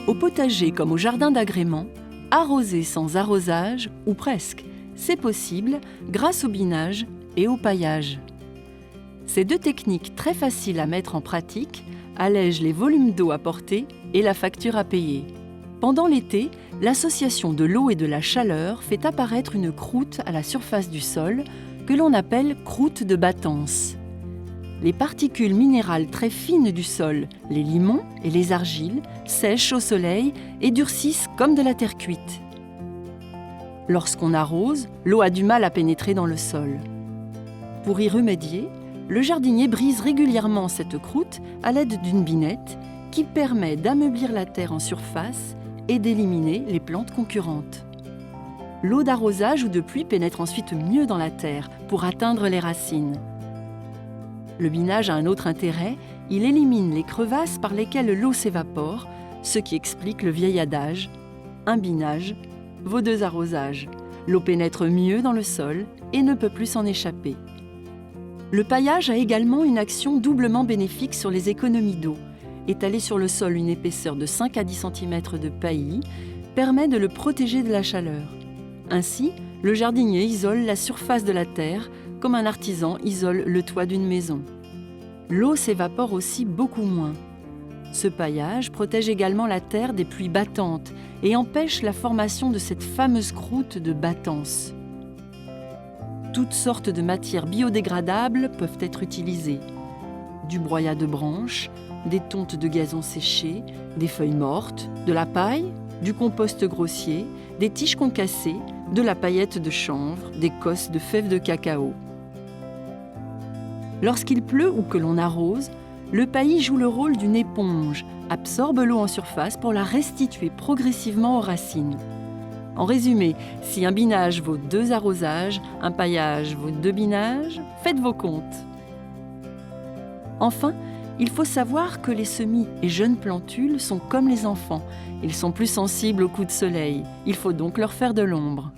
Au potager comme au jardin d'agrément, arroser sans arrosage, ou presque, c'est possible grâce au binage et au paillage. Ces deux techniques très faciles à mettre en pratique allègent les volumes d'eau à porter et la facture à payer. Pendant l'été, l'association de l'eau et de la chaleur fait apparaître une croûte à la surface du sol que l'on appelle croûte de battance. Les particules minérales très fines du sol, les limons et les argiles, sèchent au soleil et durcissent comme de la terre cuite. Lorsqu'on arrose, l'eau a du mal à pénétrer dans le sol. Pour y remédier, le jardinier brise régulièrement cette croûte à l'aide d'une binette qui permet d'ameublir la terre en surface et d'éliminer les plantes concurrentes. L'eau d'arrosage ou de pluie pénètre ensuite mieux dans la terre pour atteindre les racines. Le binage a un autre intérêt, il élimine les crevasses par lesquelles l'eau s'évapore, ce qui explique le vieil adage « un binage vaut 2 arrosages ». L'eau pénètre mieux dans le sol et ne peut plus s'en échapper. Le paillage a également une action doublement bénéfique sur les économies d'eau. Étaler sur le sol une épaisseur de 5 à 10 cm de paillis permet de le protéger de la chaleur. Ainsi, le jardinier isole la surface de la terre comme un artisan isole le toit d'une maison. L'eau s'évapore aussi beaucoup moins. Ce paillage protège également la terre des pluies battantes et empêche la formation de cette fameuse croûte de battance. Toutes sortes de matières biodégradables peuvent être utilisées. Du broyat de branches, des tontes de gazon séchées, des feuilles mortes, de la paille, du compost grossier, des tiges concassées, de la paillette de chanvre, des cosses de fèves de cacao. Lorsqu'il pleut ou que l'on arrose, le paillis joue le rôle d'une éponge, absorbe l'eau en surface pour la restituer progressivement aux racines. En résumé, si un binage vaut 2 arrosages, un paillage vaut 2 binages, faites vos comptes. Enfin, il faut savoir que les semis et jeunes plantules sont comme les enfants. Ils sont plus sensibles aux coups de soleil. Il faut donc leur faire de l'ombre.